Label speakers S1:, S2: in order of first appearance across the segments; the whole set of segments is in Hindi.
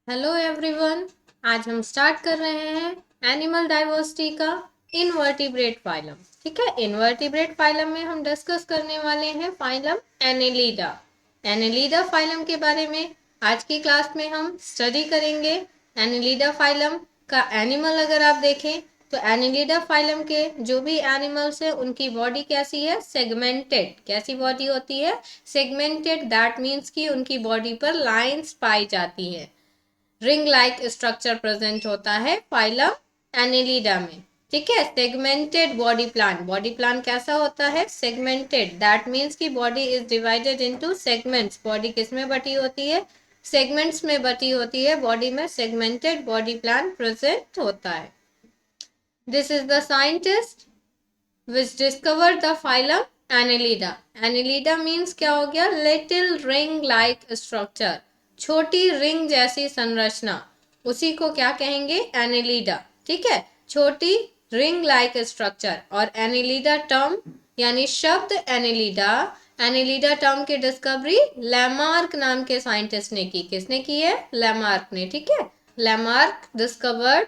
S1: Hello everyone. आज हम स्टार्ट कर रहे हैं एनिमल डाइवर्सिटी का इनवर्टिब्रेट फाइलम। ठीक है, इनवर्टिब्रेट फाइलम में हम डिस्कस करने वाले हैं फाइलम एनेलिडा। एनेलिडा फाइलम के बारे में आज की क्लास में हम स्टडी करेंगे। एनेलिडा फाइलम का एनिमल अगर आप देखें तो एनेलिडा फाइलम के जो भी एनिमल्स है उनकी बॉडी कैसी है, सेगमेंटेड। कैसी बॉडी होती है, सेगमेंटेड। दैट मीन्स कि उनकी बॉडी पर लाइंस पाई जाती है, रिंग लाइक स्ट्रक्चर प्रेजेंट होता है फाइलम एनेलिडा में। ठीक है, segmented body plan. Body plan कैसा होता है, सेगमेंटेड। दैट मीन्स की body is divided into segments. Body किस में बटी होती है, सेगमेंट्स में बटी होती है। बॉडी में सेगमेंटेड बॉडी प्लान प्रेजेंट होता है। This is the scientist which discovered the phylum Annelida. Annelida means क्या हो गया, little ring like structure, छोटी रिंग जैसी संरचना, उसी को क्या कहेंगे, Annelida। ठीक है, छोटी रिंग लाइक स्ट्रक्चर। और Annelida टर्म यानी शब्द Annelida, Annelida टर्म की डिस्कवरी लैमार्क नाम के साइंटिस्ट ने की। किसने की है, लैमार्क ने। ठीक है, Lamarck discovered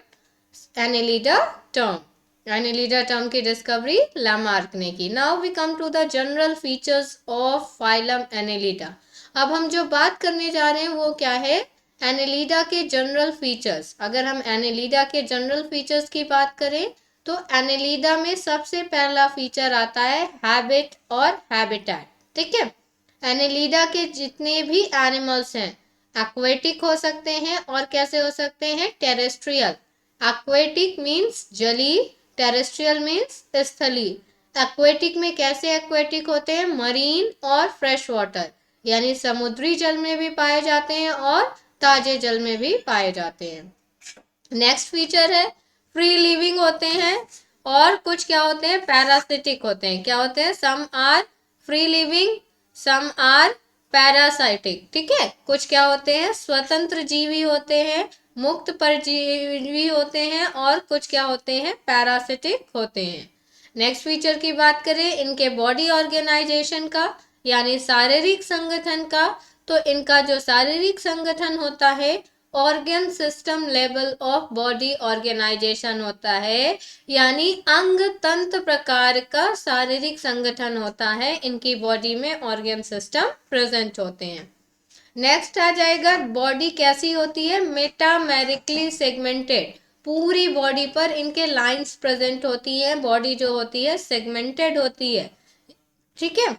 S1: Annelida term. Annelida term की डिस्कवरी लैमार्क ने की। Now we come to the general features of phylum Annelida। अब हम जो बात करने जा रहे हैं वो क्या है, Annelida के जनरल फीचर्स। अगर हम Annelida के जनरल फीचर्स की बात करें तो Annelida में सबसे पहला फीचर आता है हैबिट और हैबिटेट। ठीक है, Annelida के जितने भी एनिमल्स हैं एक्वेटिक हो सकते हैं और कैसे हो सकते हैं, टेरेस्ट्रियल। एक्वेटिक मीन्स जली, टेरेस्ट्रियल मीन्स स्थली। एक्वेटिक में कैसे एक्वेटिक होते हैं, मरीन और फ्रेश वाटर, यानी समुद्री जल में भी पाए जाते हैं और ताजे जल में भी पाए जाते हैं। नेक्स्ट फीचर है फ्री लिविंग होते हैं और कुछ क्या होते हैं, पैरासिटिक होते हैं। क्या होते हैं, some are free living, some are parasitic. ठीक है, कुछ क्या होते हैं, स्वतंत्र जीवी होते हैं, मुक्त परजीवी होते हैं, और कुछ क्या होते हैं, पैरासिटिक होते हैं। नेक्स्ट फीचर की बात करें इनके बॉडी ऑर्गेनाइजेशन का, यानी शारीरिक संगठन का, तो इनका जो शारीरिक संगठन होता है organ system level of body organisation होता है, यानी अंग तंत्र प्रकार का शारीरिक संगठन होता है। इनकी बॉडी में ऑर्गन सिस्टम प्रेजेंट होते हैं। नेक्स्ट आ जाएगा बॉडी कैसी होती है, मेटामेरिकली सेगमेंटेड। पूरी बॉडी पर इनके लाइंस प्रेजेंट होती है, बॉडी जो होती है सेगमेंटेड होती है। ठीक है,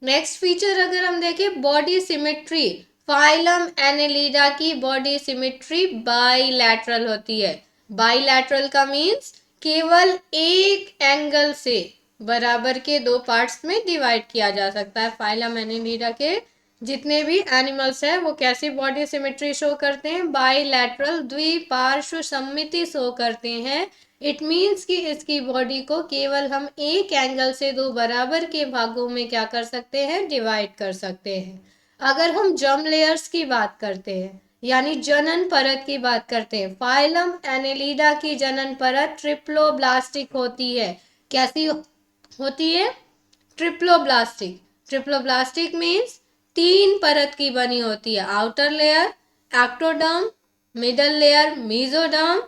S1: नेक्स्ट फीचर अगर हम देखें बॉडी सिमेट्री, फाइलम एनेलिडा की बॉडी सिमेट्री बाइलैटरल होती है। बाइलैटरल का मीन्स केवल एक एंगल से बराबर के दो पार्ट्स में डिवाइड किया जा सकता है। फाइलम एनेलिडा के जितने भी एनिमल्स हैं वो कैसी बॉडी सिमेट्री शो करते हैं, बाइलैटरल, द्विपार्श्व सममिति शो करते हैं। इट मीन्स कि इसकी बॉडी को केवल हम एक एंगल से दो बराबर के भागों में क्या कर सकते हैं, डिवाइड कर सकते हैं। अगर हम जर्म लेयर्स की बात करते हैं यानी जनन परत की बात करते हैं, फाइलम एनेलिडा की जनन परत ट्रिप्लोब्लास्टिक होती है। कैसी होती है, ट्रिप्लोब्लास्टिक। ट्रिप्लोब्लास्टिक मीन्स तीन परत की बनी होती है, outer layer ectoderm, middle layer mesoderm,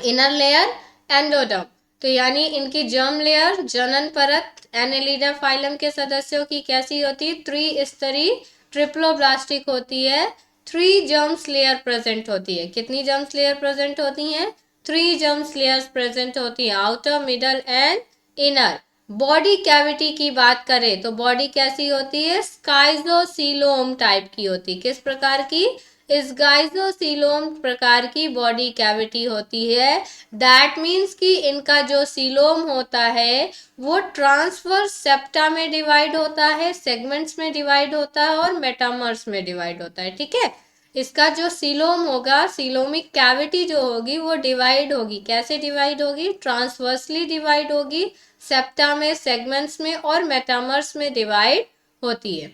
S1: inner layer endoderm. तो यानी इनकी जर्म लेयर जनन परत एनेलिडा फाइलम के सदस्यों की कैसी होती है, त्रिस्तरीय ट्रिप्लोब्लास्टिक होती है। 3 जर्म्स लेयर प्रेजेंट होती है। कितनी जर्म्स लेयर प्रेजेंट होती हैं, 3 जर्म्स लेयर्स प्रेजेंट होती है, outer, middle and inner. Body cavity की बात करें तो बॉडी कैसी होती है, स्काइजोसीलोम टाइप की होती है। किस प्रकार की, स्काइजोसीलोम प्रकार की बॉडी कैविटी होती है। दैट मीन्स कि इनका जो सीलोम होता है वो ट्रांसवर्स सेप्टा में डिवाइड होता है, सेगमेंट्स में डिवाइड होता है और मेटामर्स में डिवाइड होता है। ठीक है, इसका जो सीलोम होगा, सीलोमिक कैविटी जो होगी वो डिवाइड होगी। कैसे डिवाइड होगी, ट्रांसवर्सली डिवाइड होगी, सेप्टा में, सेगमेंट्स में और मेटामर्स में डिवाइड होती है।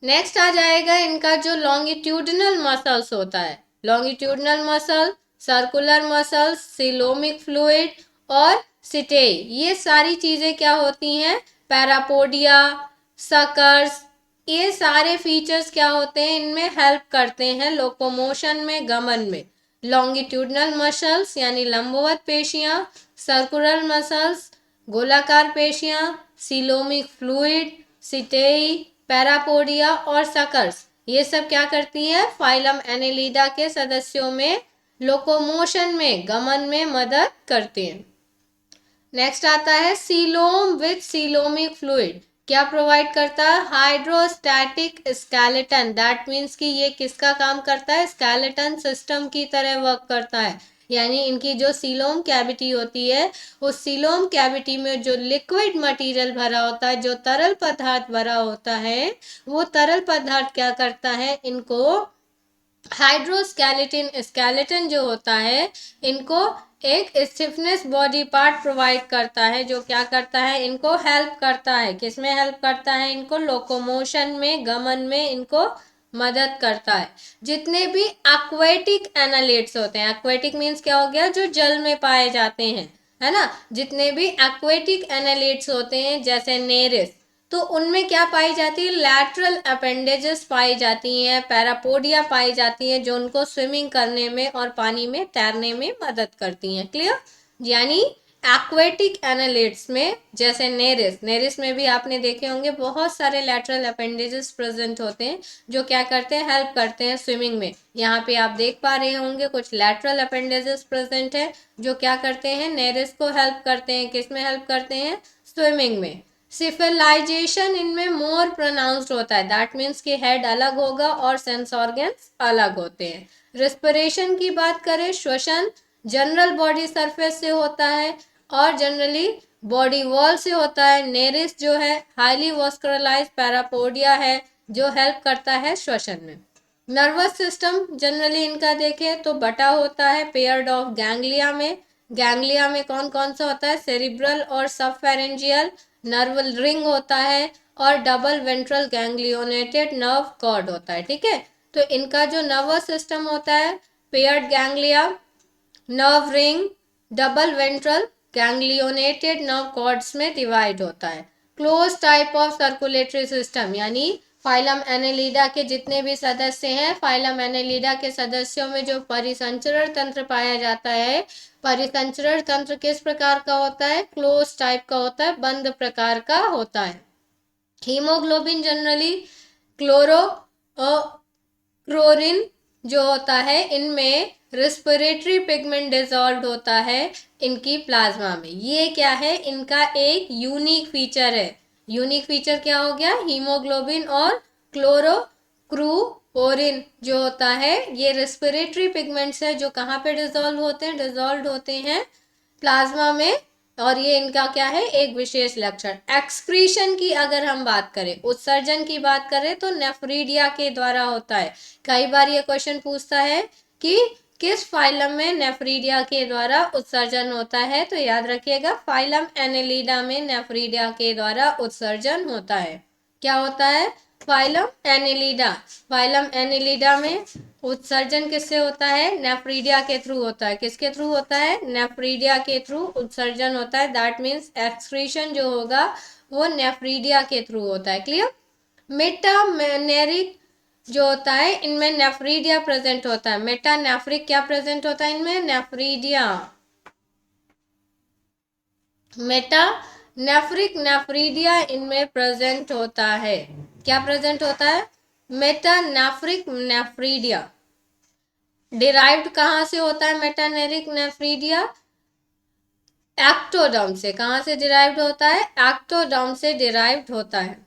S1: नेक्स्ट आ जाएगा इनका जो लॉन्गिट्यूडनल मसल्स होता है, longitudinal muscle, circular muscle, coelomic fluid और सिटेई। ये सारी चीजें क्या होती हैं, पैरापोडिया, सकर्स, ये सारे फीचर्स क्या होते हैं, इनमें हेल्प करते हैं लोकोमोशन में, गमन में। लॉन्गिट्यूडनल मसल्स यानी लंबवत पेशियां, सर्कुलर मसल्स गोलाकार पेशियां, सीलोमिक फ्लूइड, सिटेई, पैरापोडिया और सकर्स, ये सब क्या करती है, फाइलम एनेलिडा के सदस्यों में लोकोमोशन में, गमन में मदद करते हैं। नेक्स्ट आता है सीलोम विथ सीलोमिक फ्लूइड, क्या प्रोवाइड करता है, हाइड्रोस्टैटिक स्केलेटन, दैट मीन्स कि ये किसका काम करता है, स्केलेटन सिस्टम की तरह वर्क करता है। यानी इनकी जो सीलोम कैविटी होती है, उस सीलोम कैविटी में जो लिक्विड मटेरियल भरा होता है, जो तरल पदार्थ भरा होता है, वो तरल पदार्थ क्या करता है, इनको हाइड्रोस्केलेटन, स्केलेटन जो होता है, इनको एक स्टिफनेस बॉडी पार्ट प्रोवाइड करता है, जो क्या करता है, इनको हेल्प करता है, किसमें हेल्प करता है, इनको लोकोमोशन में, गमन में इनको मदद करता है। जितने भी एक्वेटिक एनालिट्स होते हैं, एक्वेटिक मीन्स क्या हो गया, जो जल में पाए जाते हैं, है ना, जितने भी एक्वेटिक एनालिट्स होते हैं जैसे नेरिस, तो उनमें क्या पाई जाती है, लैटरल अपेंडेजेस पाई जाती हैं, पैरापोडिया पाई जाती हैं, जो उनको स्विमिंग करने में और पानी में तैरने में मदद करती हैं। क्लियर, यानी एक्वेटिक एनालिट्स में जैसे नेरिस, नेरिस में भी आपने देखे होंगे बहुत सारे लैटरल अपेंडेजेस प्रेजेंट होते हैं, जो क्या करते हैं, हेल्प करते हैं स्विमिंग में। यहाँ पे आप देख पा रहे होंगे कुछ लैटरल अपेंडेजेस प्रेजेंट है, जो क्या करते हैं, नेरिस को हेल्प करते हैं, किसमें हेल्प करते हैं, स्विमिंग में। सिफिलाइजेशन इनमें मोर प्रोनाउंस्ड होता है, दैट मीन्स कि हेड अलग होगा और सेंस ऑर्गन्स अलग होते हैं। रेस्पिरेशन की बात करें, श्वसन जनरल बॉडी सरफेस से होता है और जनरली बॉडी वॉल से होता है। नेरिस जो है हाईली वॉस्कुलराइज्ड पैरापोडिया है, जो हेल्प करता है श्वसन में। नर्वस सिस्टम जनरली इनका देखें तो बटा होता है पेयर्ड ऑफ गैंग्लिया में। गैंग्लिया में कौन कौन सा होता है, सेरिब्रल और सबफेरेंजियल नर्वल रिंग होता है और double ventral ganglionated nerve cord होता है। ठीक है, तो इनका जो नर्वस सिस्टम होता है, paired ganglia, nerve ring, double ventral ganglionated nerve cords में डिवाइड होता है। Close type of circulatory system, यानी फाइलम एनेलिडा के जितने भी सदस्य हैं, फाइलम एनेलिडा के सदस्यों में जो परिसंचरण तंत्र पाया जाता है, परिसंचरण तंत्र किस प्रकार का होता है, क्लोज टाइप का होता है, बंद प्रकार का होता है। हीमोग्लोबिन जनरली क्लोरो क्लोरिन जो होता है, इनमें रेस्पिरेटरी पिगमेंट डिसॉल्व होता है इनकी प्लाज्मा में। ये क्या है, इनका एक यूनिक फीचर है। यूनिक फीचर क्या हो गया, हीमोग्लोबिन और क्लोरोक्रूओरिन जो होता है, ये रेस्पिरेटरी पिगमेंट्स है, जो कहाँ पे डिसॉल्व होते हैं, डिसॉल्व होते हैं प्लाज्मा में। और ये इनका क्या है, एक विशेष लक्षण। एक्सक्रीशन की अगर हम बात करें, उत्सर्जन की बात करें, तो नेफ्रीडिया के द्वारा होता है। कई बार ये क्वेश्चन पूछता है कि किस फाइलम में नेफ्रीडिया के द्वारा उत्सर्जन होता है, तो याद रखिएगा फाइलम एनेलिडा में नेफ्रीडिया के द्वारा उत्सर्जन होता है। क्या होता है, फाइलम एनेलिडा, फाइलम एनेलिडा में उत्सर्जन किससे होता है, नेफ्रीडिया के थ्रू होता है। किसके थ्रू होता है, नेफ्रीडिया के थ्रू उत्सर्जन होता है, दैट मीन्स एक्सक्रीशन जो होगा वो नेफ्रीडिया के थ्रू होता है। क्लियर, मेटानेरिक जो होता है, इनमें नेफ्रीडिया प्रेजेंट होता है। मेटानेफ्रिक क्या प्रेजेंट होता है इनमें, नेफ्रीडिया। मेटानेफ्रिक नेफ्रीडिया इनमें प्रेजेंट होता है। क्या प्रेजेंट होता है, मेटानेफ्रिक नेफ्रीडिया। डिराइव्ड कहाँ से होता है मेटानेरिक नेफ्रीडिया, एक्टोडर्म से। कहाँ से डिराइव्ड होता है, एक्टोडर्म से डिराइव्ड होता है।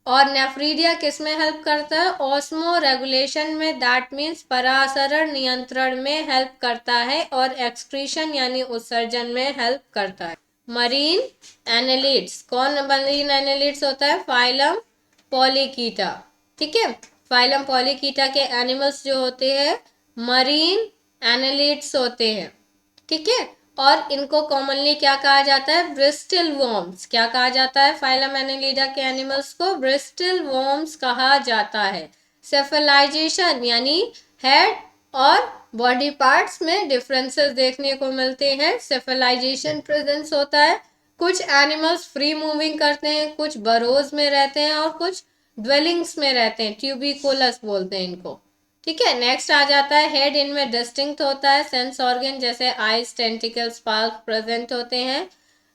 S1: और नेफ्रीडिया किस में हेल्प करता है, ऑस्मो रेगुलेशन में, दैट मीन्स परासरण नियंत्रण में हेल्प करता है, और एक्सक्रीशन यानी उत्सर्जन में हेल्प करता है। मरीन एनेलिड्स, कौन मरीन एनेलिड्स होता है, फाइलम पॉलीकीटा। ठीक है, फाइलम पॉलीकीटा के एनिमल्स जो होते हैं मरीन एनेलिड्स होते हैं। ठीक है, और इनको कॉमनली क्या कहा जाता है, ब्रिस्टल वॉर्म्स। क्या कहा जाता है, फाइलम एनेलिडा के एनिमल्स को ब्रिस्टल वॉर्म्स कहा जाता है। सेफलाइजेशन यानी हेड और बॉडी पार्ट्स में डिफरेंसेस देखने को मिलते हैं, सेफलाइजेशन प्रेजेंस होता है। कुछ एनिमल्स फ्री मूविंग करते हैं, कुछ बरोज में रहते हैं और कुछ ड्वेलिंग्स में रहते हैं, ट्यूबिकुलस बोलते हैं इनको। ठीक है, नेक्स्ट आ जाता है हेड, इनमें डिस्टिंक्ट होता है, सेंस ऑर्गन जैसे आइज, टेंटिकल्स, पाल्प प्रेजेंट होते हैं।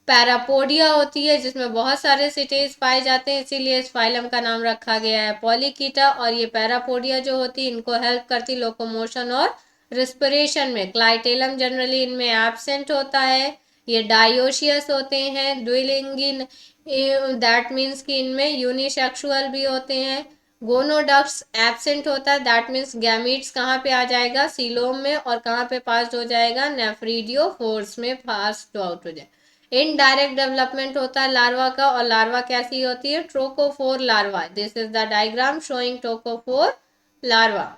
S1: पैरापोडिया होती है जिसमें बहुत सारे सिटेज पाए जाते हैं, इसीलिए इस फाइलम का नाम रखा गया है पॉलीकीटा। और ये पैरापोडिया जो होती है इनको हेल्प करती लोकोमोशन और रिस्पिरेशन में। क्लाइटेलम जनरली इनमें एब्सेंट होता है। ये डायोशियस होते हैं, ड्विलिंगिन, दैट मीन्स कि इनमें यूनिसेक्सुअल भी होते हैं। गोनोडक्स एब्सेंट होता है, दैट मीन्स गैमीट्स कहाँ पे आ जाएगा, सीलोम में, और कहाँ पे पास हो जाएगा, नेफ्रीडियोफोर्स में पास आउट हो जाए। इनडायरेक्ट डेवलपमेंट होता है लार्वा का, और लार्वा कैसी होती है, trochophore larva. This is the diagram showing trochophore larva.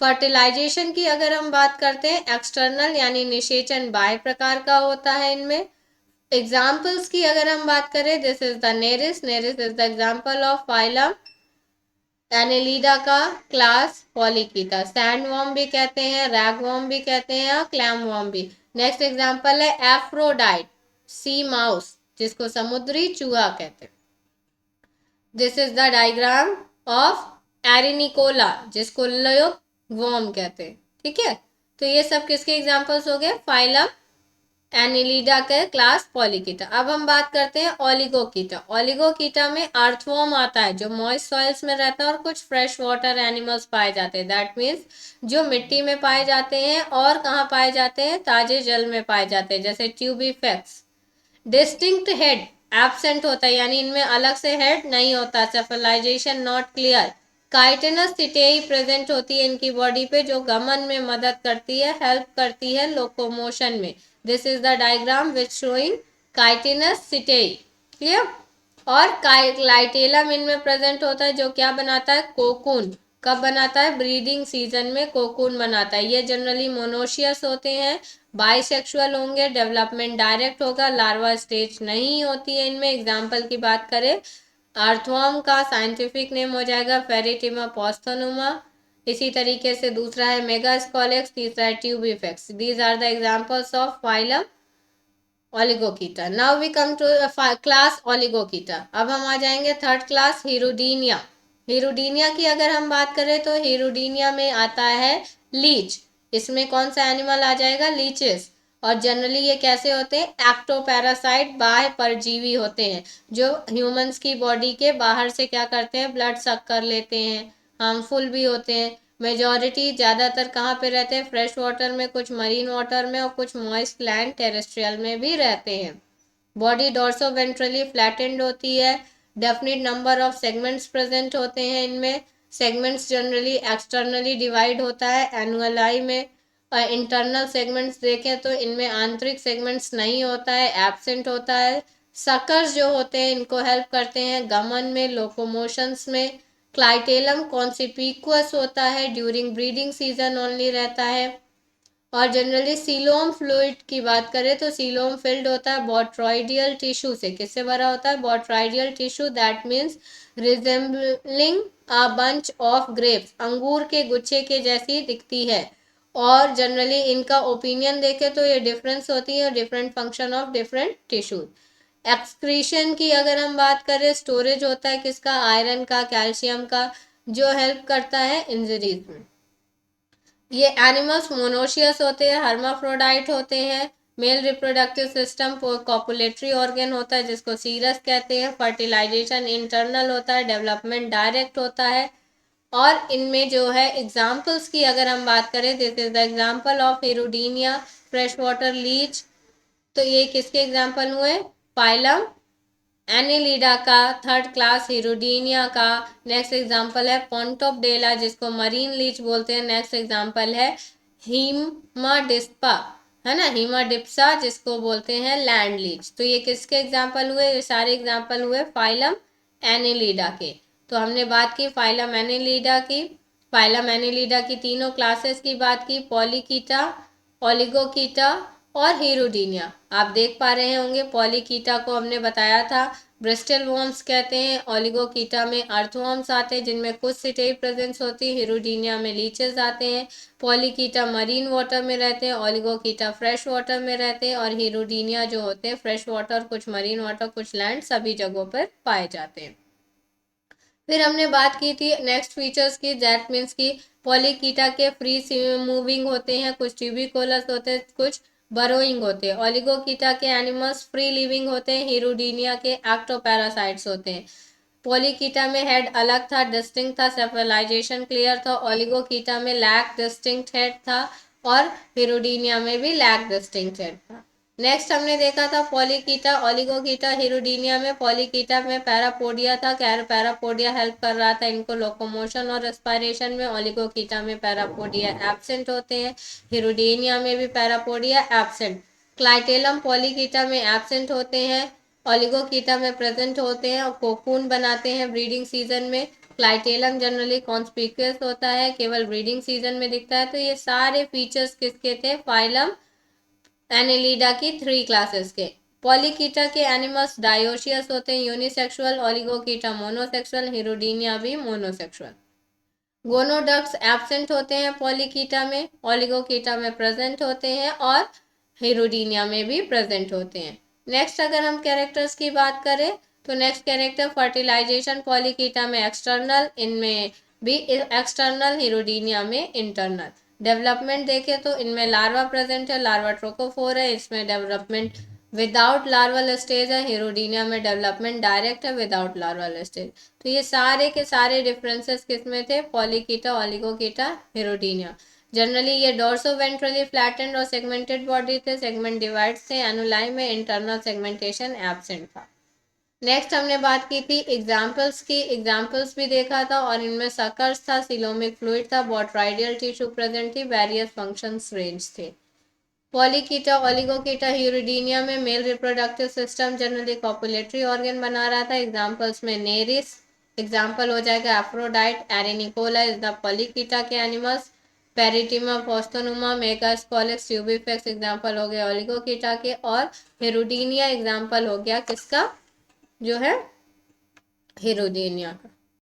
S1: Fertilisation की अगर हम बात करते हैं, एक्सटर्नल यानी निषेचन बाह्य प्रकार का होता है इनमें। एग्जाम्पल्स की अगर हम बात करें, this is the Nereis, Nereis is the example of phylum Annelida का क्लास पॉलीकीटा। सैंडवॉर्म भी कहते हैं, रैगवॉर्म भी कहते हैं, या क्लैमवॉर्म भी। नेक्स्ट एग्जाम्पल है एफ्रोडाइट, सी माउस जिसको समुद्री चूहा कहते हैं। This is the diagram of Arenicola जिसको लोग वॉर्म कहते हैं। ठीक है, तो ये सब किसके एग्जाम्पल्स हो गए, फाइलम एनिलिडा के क्लास पॉलीकीटा। अब हम बात करते हैं ओलिगोकीटा। ओलिगोकीटा में अर्थवॉर्म आता है जो मॉइस्ट सॉइल्स में रहता है, और कुछ फ्रेश वाटर एनिमल्स पाए जाते हैं, दैट मीन्स जो मिट्टी में पाए जाते हैं और कहाँ पाए जाते हैं, ताजे जल में पाए जाते हैं, जैसे ट्यूबिफेक्स। डिस्टिंक्ट हेड एब्सेंट होता है, यानी इनमें अलग से हेड नहीं होता। सेफलाइजेशन नॉट क्लियर। काइटिनस सिटेई प्रेजेंट होती है इनकी बॉडी पे, जो गमन में मदद करती है, हेल्प करती है लोकोमोशन में। This is the diagram which showing chitinous setae. Clear. और काइटेलम इनमें प्रेजेंट होता है जो क्या बनाता है, कोकून। कब बनाता है, ब्रीडिंग सीजन में कोकून बनाता है। ये जनरली मोनोशियस होते हैं, बाइसेक्सुअल होंगे, डेवलपमेंट डायरेक्ट होगा, लार्वा स्टेज नहीं होती है इनमें। एग्जाम्पल की बात करें, अर्थवॉर्म का साइंटिफिक नेम हो जाएगा फेरिटिमा पोस्थोनुमा। इसी तरीके से दूसरा है मेगास्कोलेक्स, तीसरा है Tubifex. These are the examples of phylum Oligochaeta. Now we come to class Oligochaeta. अब हम आ जाएंगे थर्ड क्लास हीरोडीनिया। हीरोडीनिया की अगर हम बात करें तो हीरोडीनिया में आता है लीच। इसमें कौन सा एनिमल आ जाएगा, लीचेस। और जनरली ये कैसे होते हैं, एक्टोपैरासाइट, बाह्य परजीवी होते हैं, जो ह्यूमंस की बॉडी के बाहर से क्या करते हैं, ब्लड सक कर लेते हैं, हार्मफुल भी होते हैं। मेजॉरिटी ज़्यादातर कहाँ पे रहते हैं, फ्रेश वाटर में, कुछ मरीन वाटर में, और कुछ मॉइस्ट लैंड टेरेस्ट्रियल में भी रहते हैं। बॉडी डोर्सो वेंट्रली फ्लैटेंड होती है। Definite number of segments present होते हैं इनमें। सेगमेंट्स जनरली एक्सटर्नली डिवाइड होता है एनुअलाई में। इंटरनल सेगमेंट्स देखें तो इनमें आंतरिक सेगमेंट्स नहीं होता है, एब्सेंट होता है। सकर्स जो होते हैं इनको हेल्प करते हैं गमन में, लोकोमोशंस में। क्लाइटेलम कॉन्सिपिक्वस होता है, ड्यूरिंग ब्रीडिंग सीजन ओनली रहता है। और जनरली सीलोम फ्लूइड की बात करें तो सीलोम फिल्ड होता है बॉट्रॉइडियल टिश्यू से। किससे भरा होता है, botryoidal tissue, that means resembling a bunch of grapes, अंगूर के गुच्छे के जैसी दिखती है। और जनरली इनका ओपिनियन देखें तो ये डिफरेंस होती है, different function of different tissues. Excretion की अगर हम बात करें, स्टोरेज होता है किसका, आयरन का, कैल्शियम का, जो हेल्प करता है इंजरीज में। ये एनिमल्स मोनोशियस होते हैं, हर्माफ्रोडाइट होते हैं। Male reproductive system copulatory organ होता है जिसको सीरस कहते हैं। फर्टिलाइजेशन इंटरनल होता है, डेवलपमेंट डायरेक्ट होता है। और इनमें जो है एग्जाम्पल्स की अगर हम बात करें, this is the example of Hirudinea, fresh water leech. तो ये किसके एग्जाम्पल हुए, फाइलम एनिलिडा का, थर्ड क्लास हीरोडीनिया का। नेक्स्ट एग्जांपल है पोंटोपडेला जिसको मरीन लीच बोलते हैं। नेक्स्ट एग्जांपल है हीमाडिस्पा, है ना, हीमाडिप्सा जिसको बोलते हैं लैंड लीच। तो ये किसके एग्जांपल हुए, ये सारे एग्जांपल हुए फाइलम एनिलिडा के। तो हमने बात की फाइलम एनिलिडा की। फाइलम एनिलिडा की तीनों क्लासेस की बात की, पॉलीकीटा, ओलिगोकीटा और हीरोडीनिया। आप देख पा रहे होंगे पॉलीकीटा को हमने बताया था ब्रिस्टल वॉर्म्स कहते हैं। ओलिगोकीटा में अर्थवॉर्म्स आते हैं जिनमें कुछ सिटेई प्रेजेंस होती है। हीरोडीनिया में लीचेस आते हैं। पॉलीकीटा मरीन वाटर में रहते हैं, ओलिगोकीटा फ्रेश वाटर में रहते हैं, और हीरोडीनिया जो होते हैं फ्रेश वाटर, कुछ मरीन वाटर, कुछ लैंड, सभी जगहों पर पाए जाते हैं। फिर हमने बात की थी नेक्स्ट फीचर्स की, दैट मीन्स की पॉलीकीटा के फ्री मूविंग होते हैं, कुछ ट्यूबिकोलस होते हैं, कुछ बरोइंग होते हैं। ओलिगोकीटा के एनिमल्स फ्री लिविंग होते हैं। हिरुडीनिया के एक्टोपैरासाइट्स होते हैं। पॉलीकीटा में हेड अलग था, डिस्टिंक्ट था, सेपलाइजेशन क्लियर था। ओलिगोकीटा में लैक डिस्टिंक्ट हेड था और हिरुडीनिया में भी लैक डिस्टिंक्ट हेड था। नेक्स्ट हमने देखा था पॉलीकीटा, ओलिगोकीटा, हिरुडीनिया में पॉलीकीटा में पैरापोडिया था, पैरापोडिया हेल्प कर रहा था इनको लोकोमोशन और रेस्पिरेशन में। ओलिगोकीटा में पैरापोडिया एब्सेंट होते हैं, हिरुडीनिया में भी पैरापोडिया एब्सेंट। क्लाइटेलम पॉलीकीटा में एब्सेंट होते हैं, ओलिगोकीटा में प्रेजेंट होते हैं और कोकून बनाते हैं ब्रीडिंग सीजन में। क्लाइटेलम जनरली कॉन्स्पिक्यूअस होता है, केवल ब्रीडिंग सीजन में दिखता है। तो ये सारे फीचर्स किसके थे, फाइलम एनेलिडा की 3 क्लासेस के। पॉलीकीटा के एनिमल्स डायोशियस होते हैं, यूनिसेक्सुअल। ओलिगोकीटा मोनोसेक्सुअल, हिरुडीनिया भी मोनोसेक्सुअल। गोनोडक्ट्स एब्सेंट होते हैं पॉलीकीटा में, ओलिगोकीटा में प्रेजेंट होते हैं और हिरुडीनिया में भी प्रेजेंट होते हैं। नेक्स्ट अगर हम कैरेक्टर्स की बात करें तो नेक्स्ट कैरेक्टर फर्टिलाइजेशन, पॉलीकीटा में एक्सटर्नल, इनमें भी एक्सटर्नल, हिरुडीनिया में इंटरनल। डेवलपमेंट देखें तो इनमें लार्वा प्रेजेंट है, लार्वा ट्रोकोफोर है, इसमें डेवलपमेंट विदाउट लार्वल स्टेज है। हिरुडीनिया में डेवलपमेंट डायरेक्ट है विदाउट लार्वल स्टेज। तो ये सारे के सारे डिफरेंसेस किसमें थे, पॉलीकीटा, ओलिगोकीटा, हिरुडीनिया। जनरली ये डोर्सो वेंट्रली फ्लैटेंड और सेगमेंटेड बॉडी थे, सेगमेंट डिवाइड्स थे। एनुलाई में इंटरनल सेगमेंटेशन एब्सेंट था। नेक्स्ट हमने बात की थी एग्जाम्पल्स की, एग्जाम्पल्स भी देखा था और इनमें सकर्स था, सिलोमिक फ्लूइड था, बोट्राइडियल टिश्यू प्रेजेंट थी, वेरियस फंक्शंस रेंज थे। पॉलीकीटा, ओलिगोकीटा, हिरुडीनिया में male reproductive system generally copulatory organ बना रहा था। एग्जाम्पल्स में नेरिस एग्जाम्पल हो जाएगा, एफ्रोडाइट, एरेनिकोला इज द पॉलीकीटा के एनिमल्स। पेरिटिमा पोस्टोनुमा, मेगास्पोलिक्स, ट्यूबिफेक्स एग्जाम्पल हो गया ओलिगोकीटा के। और हिरुडीनिया एग्जाम्पल हो गया किसका, जो है हिरुडीनिया का।